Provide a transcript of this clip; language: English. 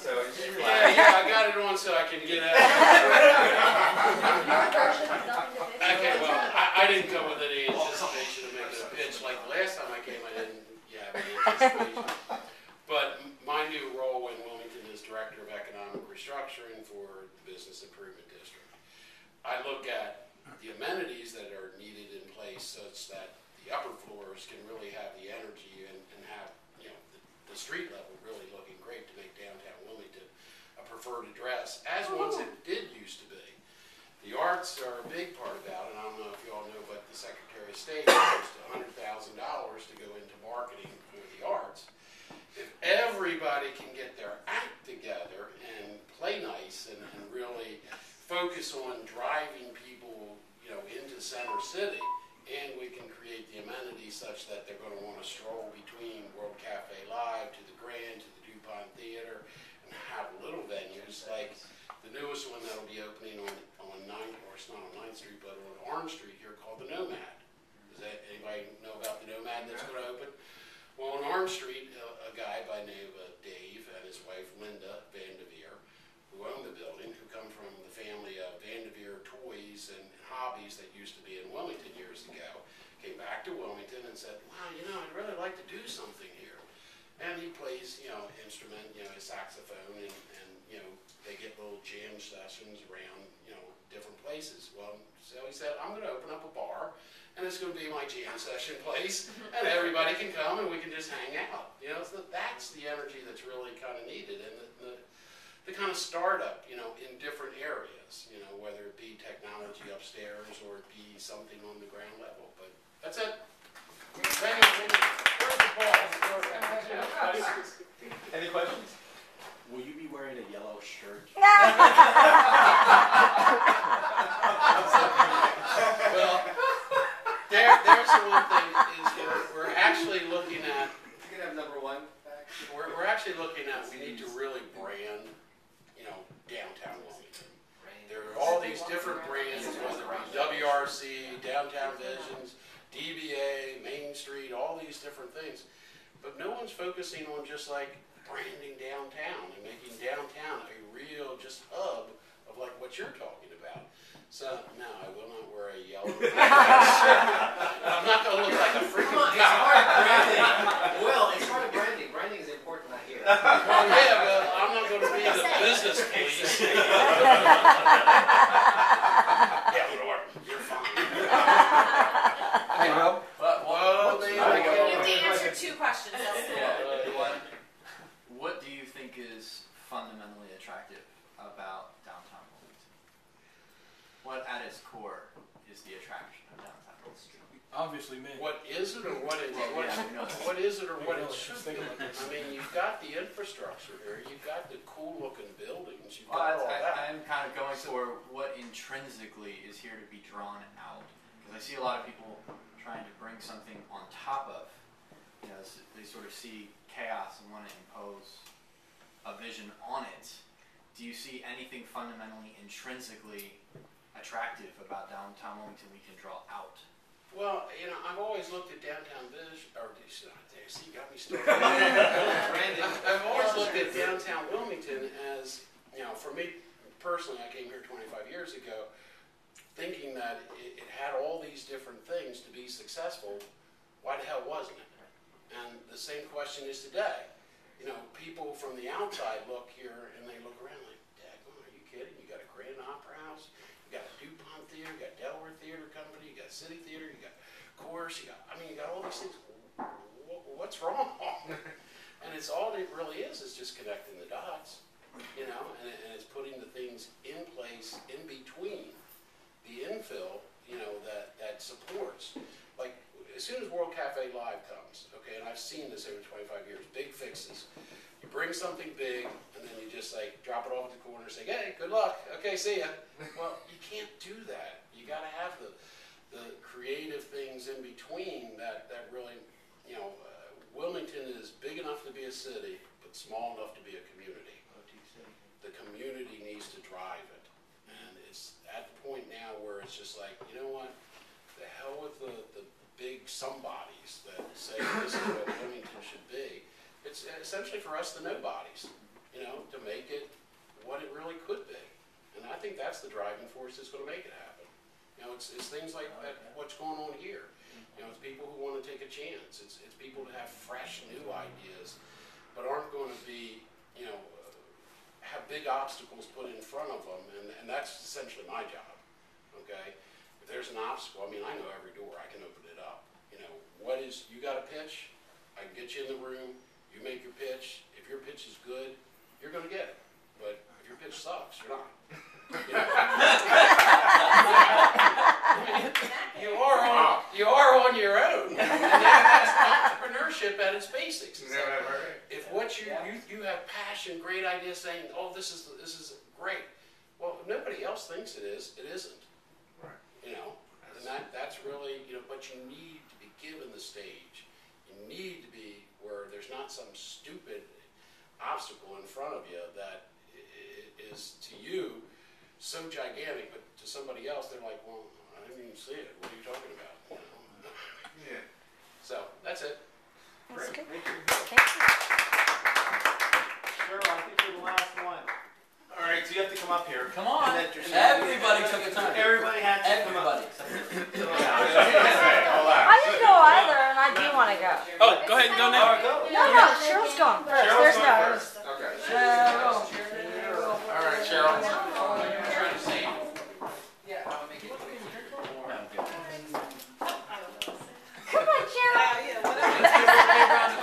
so just relax. Yeah, I got it on so I can get out. Okay, well, I didn't come with any anticipation of making a pitch. Like the last time I came, I didn't have any anticipation. But my new role in Wilmington is Director of Economic Restructuring for the Business Improvement District. I look at the amenities that are needed in place such that the upper floors can really have the energy and have, the street level really looking great to make downtown Wilmington a preferred address, as once it did used to be. The arts are a big part about it. I don't know if you all know, but the Secretary of State used $100,000 to go into marketing for the arts. If everybody can get their act together and play nice and really focus on driving people, into Center City, and we can create the amenities such that they're going to want to stroll between World Cafe Live to the Grand to the DuPont Theater and have little venues like the newest one that'll be opening on 9th, or it's not on 9th Street, but on Orange Street here, called the Nomad. Does anybody know about the Nomad that's going to open? Well, on Orange Street, a guy by the name of Dave and his wife Linda Van Devere, who own the building, who come from the family of Van Devere Toys and Hobbies that used to be in Wilmington years ago, came back to Wilmington and said, wow, I'd really like to do something here. And he plays, instrument, his saxophone, and they get little jam sessions around, different places. Well, so he said, I'm going to open up a bar, and it's going to be my jam session place, and everybody can come and we can just hang out. So that's the energy that's really kind of needed, and the kind of startup, in different areas, whether it be technology upstairs or it be something on the ground level. But that's it. Thank you. Where's the ball? Any questions? Will you be wearing a yellow shirt? Well, there's the one thing is we're actually looking at. You can have number one back. We're actually looking at we need to really brand, downtown Wilmington. There are all these different brands, whether it be WRC, Downtown Visions, DBA, Main Street, all these different things. But no one's focusing on just like branding downtown and making downtown a real just hub of like what you're talking about. So, no, I will not wear a yellow shirt. I'm not going to look like a freaking guy. It's part of branding. Well, it's part of branding. Branding is important, I hear. Well, yeah, but I'm not going to be the business police. Yeah, Lord, you're fine. Hey, Rob. Well, You have to answer two questions. What do you think is fundamentally attractive about downtown Wilmington? What at its core is the attraction of downtown Wilmington? Obviously, me. What is it or what it what is it or what it should be? I mean, you've got the infrastructure here. You've got the cool-looking buildings. You've got all that. I'm kind of going for what intrinsically is here to be drawn out. Because I see a lot of people trying to bring something on top of. They sort of see chaos and want to impose a vision on it. Do you see anything fundamentally intrinsically attractive about downtown Wilmington we can draw out? Well, I've always looked at downtown Vision, or see, you got me started. I've always looked at downtown Wilmington as, for me personally, I came here 25 years ago thinking that it had all these different things to be successful. Why the hell wasn't it? And the same question is today. People from the outside look here and they look around like, daggone, are you kidding? You got a Grand Opera House, you got a DuPont Theater, you got Delaware Theater Company, you got City Theater, you got Course, you got all these things. What's wrong? And it's all it really is just connecting the dots, and it's putting the things in place in between the infill, that supports. Like, as soon as World Cafe Live comes, okay, and I've seen this over 25 years, big fixes. You bring something big, and then you just drop it off at the corner and say, hey, good luck, okay, see ya. Well, you can't do that. You got to have the creative things in between that really, Wilmington is big enough to be a city, but small enough to be a community. The community needs to drive it. And it's at the point now where it's just like, you know what, the hell with the big somebodies that say this is what Wilmington should be. It's essentially for us the nobodies, to make that's the driving force that's going to make it happen. You know, it's things like that, what's going on here. You know, it's people who want to take a chance. It's people that have fresh, new ideas, but aren't going to be, you know, have big obstacles put in front of them, and that's essentially my job. Okay, if there's an obstacle, I mean, I know every door. I can open it up. You know, you got a pitch? I can get you in the room. You make your pitch. If your pitch is good, you're going to get it. But if your pitch sucks, you're not. You know? You are on your own. And that's entrepreneurship at its basics. It's like, if what you have passion, great ideas, saying, "Oh, this is great." Well, if nobody else thinks it is, it isn't. Right. You know, and that's really, you know. But you need to be given the stage. You need to be where there's not some stupid obstacle in front of you that is to you so gigantic, but to somebody else, they're like, "Well, I didn't even see it. What are you talking about?" You know? Yeah. So that's it. That's good. Thank you. Thank you. Cheryl, I think you're the last one. All right, so you have to come up here. Come on. And then- Everybody took a time. Everybody had to come up. Everybody. I didn't go either, and I do want to go. Oh, go ahead and go now. No, Cheryl's going first. There's no. Okay. Cheryl. All right, Cheryl. Come on, Cheryl. Let's give everybody a round of